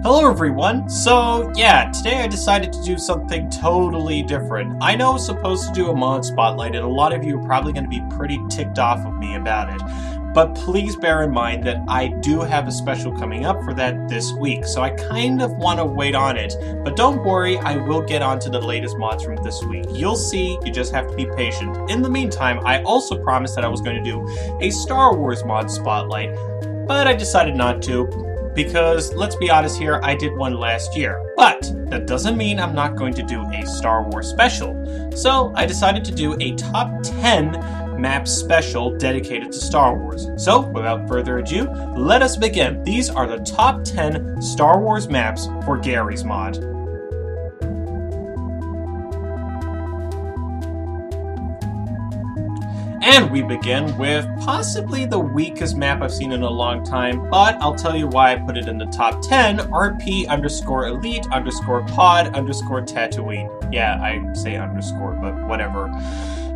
Hello everyone! So yeah, today I decided to do something totally different. I know I was supposed to do a mod spotlight and a lot of you are probably going to be pretty ticked off of me about it. But please bear in mind that I do have a special coming up for that this week, so I kind of want to wait on it. But don't worry, I will get onto the latest mods from this week. You'll see, you just have to be patient. In the meantime, I also promised that I was going to do a Star Wars mod spotlight, but I decided not to. Because, let's be honest here, I did one last year. But, that doesn't mean I'm not going to do a Star Wars special. So, I decided to do a top 10 map special dedicated to Star Wars. So, without further ado, let us begin. These are the top 10 Star Wars maps for Garry's mod. And we begin with possibly the weakest map I've seen in a long time, but I'll tell you why I put it in the top 10, RP_Elite_Pod_Tatooine. Yeah, I say underscore, but whatever.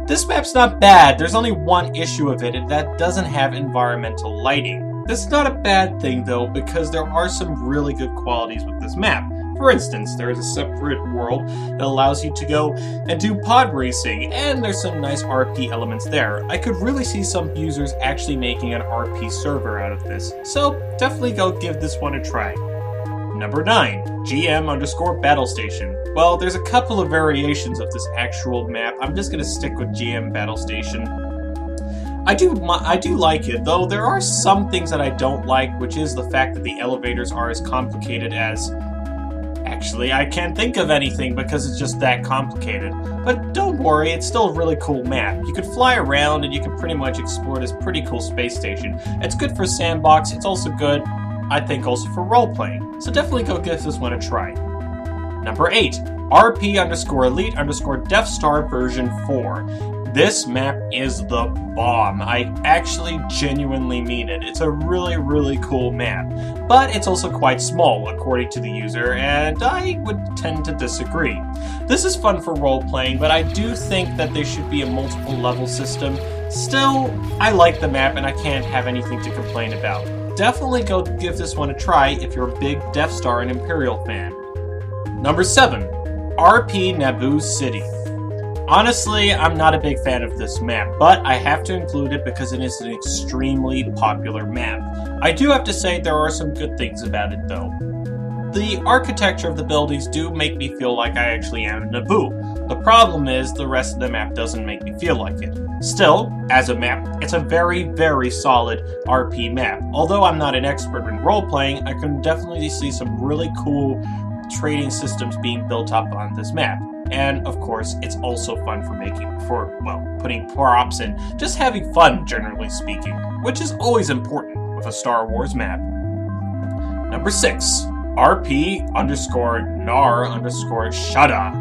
This map's not bad, there's only one issue of it, and that doesn't have environmental lighting. This is not a bad thing though, because there are some really good qualities with this map. For instance, there is a separate world that allows you to go and do pod racing, and there's some nice RP elements there. I could really see some users actually making an RP server out of this, so definitely go give this one a try. Number 9, GM_Battle Station. Well, there's a couple of variations of this actual map. I'm just going to stick with GM Battle Station. I do like it, though there are some things that I don't like, which is the fact that the elevators are as complicated as... Actually, I can't think of anything because it's just that complicated. But don't worry, it's still a really cool map. You can fly around and you can pretty much explore this pretty cool space station. It's good for sandbox, it's also good, I think, also for role-playing. So definitely go give this one a try. Number 8, RP_Elite_Death Star version 4. This map is the bomb. I actually genuinely mean it. It's a really, really cool map. But it's also quite small, according to the user, and I would tend to disagree. This is fun for role-playing, but I do think that there should be a multiple level system. Still, I like the map and I can't have anything to complain about. Definitely go give this one a try if you're a big Death Star and Imperial fan. Number 7, RP Naboo City. Honestly, I'm not a big fan of this map, but I have to include it because it is an extremely popular map. I do have to say there are some good things about it though. The architecture of the buildings do make me feel like I actually am in Naboo. The problem is the rest of the map doesn't make me feel like it. Still, as a map, it's a very, very solid RP map. Although I'm not an expert in role-playing, I can definitely see some really cool trading systems being built up on this map. And of course, it's also fun for putting props and just having fun, generally speaking, which is always important with a Star Wars map. Number 6, RP_Nar_Shada.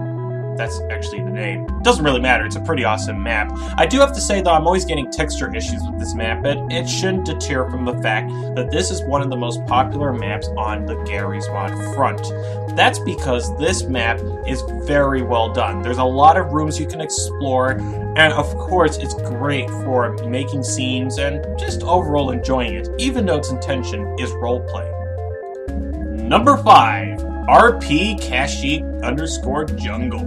That's actually the name. Doesn't really matter, it's a pretty awesome map. I do have to say though, I'm always getting texture issues with this map, but it shouldn't deter from the fact that this is one of the most popular maps on the Garry's mod front. That's because this map is very well done. There's a lot of rooms you can explore, and of course it's great for making scenes and just overall enjoying it, even though its intention is roleplay. Number 5, RP_Kashyyyk_Jungle.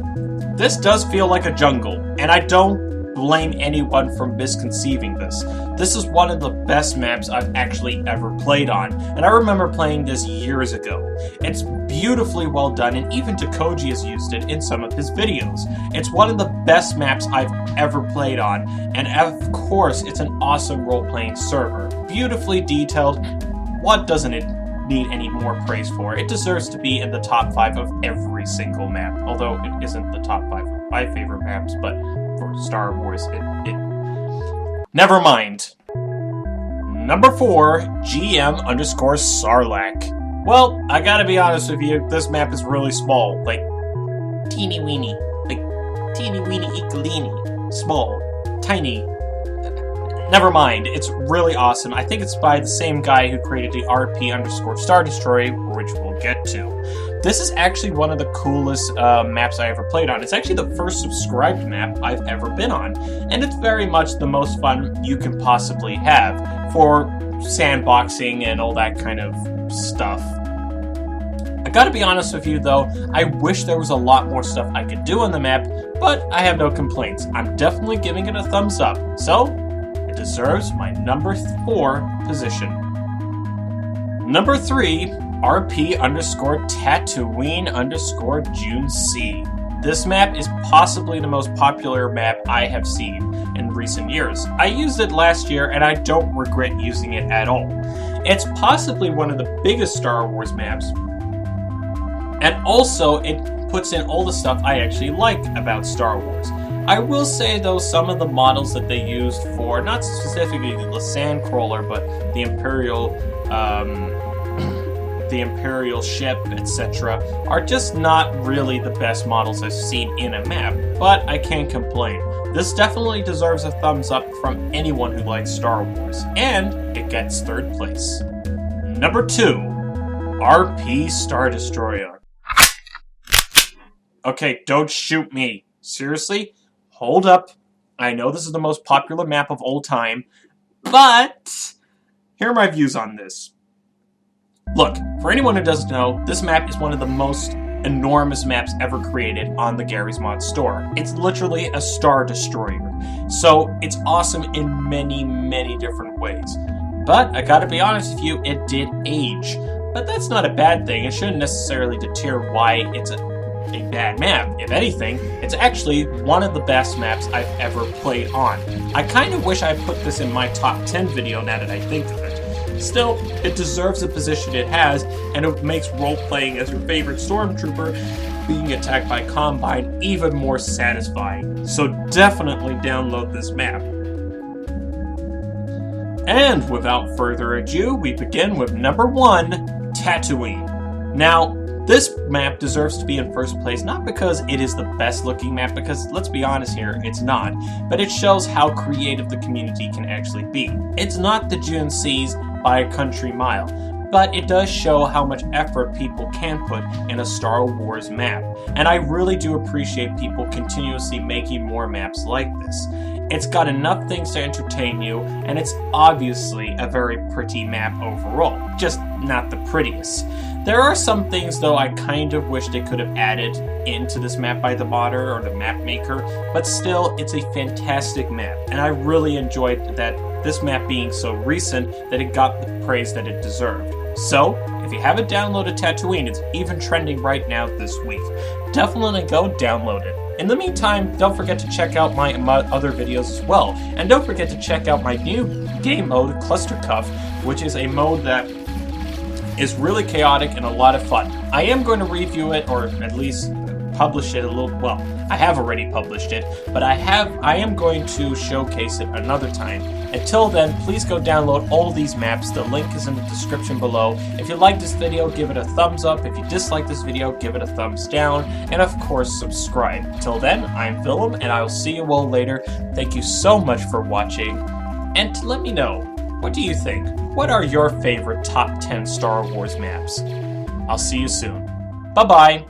This does feel like a jungle, and I don't blame anyone for misconceiving this. This is one of the best maps I've actually ever played on, and I remember playing this years ago. It's beautifully well done, and even Takoji has used it in some of his videos. It's one of the best maps I've ever played on, and of course, it's an awesome role-playing server. Beautifully detailed. What doesn't it need any more praise for? It deserves to be in the top 5 of every single map, although it isn't the top 5 of my favorite maps, but for Star Wars, it... Never mind. Number 4, GM_Sarlacc. Well, I gotta be honest with you, this map is really small, like teeny weeny, ikalini, small, tiny. Never mind, it's really awesome. I think it's by the same guy who created the RP_Star Destroyer, which we'll get to. This is actually one of the coolest maps I ever played on. It's actually the first subscribed map I've ever been on, and it's very much the most fun you can possibly have for sandboxing and all that kind of stuff. gotta be honest with you though, I wish there was a lot more stuff I could do on the map, but I have no complaints. I'm definitely giving it a thumbs up, so it deserves my number 4 position. Number 3, RP_Tatooine_June C. This map is possibly the most popular map I have seen in recent years. I used it last year and I don't regret using it at all. It's possibly one of the biggest Star Wars maps, and also it puts in all the stuff I actually like about Star Wars. I will say though, some of the models that they used for, not specifically the Sandcrawler, but the Imperial ship, etc., are just not really the best models I've seen in a map, but I can't complain. This definitely deserves a thumbs up from anyone who likes Star Wars, and it gets 3rd place. Number 2, RP Star Destroyer. Okay, don't shoot me. Seriously? Hold up. I know this is the most popular map of all time, but here are my views on this. Look, for anyone who doesn't know, this map is one of the most enormous maps ever created on the Garry's Mod store. It's literally a Star Destroyer. So it's awesome in many, many different ways. But I gotta be honest with you, it did age. But that's not a bad thing. It shouldn't necessarily deter why it's a bad map. If anything, it's actually one of the best maps I've ever played on. I kind of wish I put this in my top 10 video now that I think of it. Still, it deserves the position it has, and it makes role-playing as your favorite stormtrooper being attacked by Combine even more satisfying. So definitely download this map. And without further ado, we begin with number 1, Tatooine. Now, this map deserves to be in 1st place, not because it is the best looking map, because let's be honest here, it's not, but it shows how creative the community can actually be. It's not the June C's by a country mile, but it does show how much effort people can put in a Star Wars map, and I really do appreciate people continuously making more maps like this. It's got enough things to entertain you, and it's obviously a very pretty map overall, just not the prettiest. There are some things though I kind of wish they could have added into this map by the modder or the map maker, but still, it's a fantastic map, and I really enjoyed that this map being so recent that it got the praise that it deserved. So, if you haven't downloaded Tatooine, it's even trending right now this week. Definitely go download it. In the meantime, don't forget to check out my other videos as well, and don't forget to check out my new game mode, Clustercuff, which is a mode that is really chaotic and a lot of fun. I am going to review it, or at least publish it a little, well, I have already published it, but I am going to showcase it another time. Until then, please go download all these maps. The link is in the description below. If you like this video, give it a thumbs up. If you dislike this video, give it a thumbs down. And of course, subscribe. Till then, I'm Philip, and I'll see you all later. Thank you so much for watching. And let me know, what do you think? What are your favorite top 10 Star Wars maps? I'll see you soon. Bye-bye.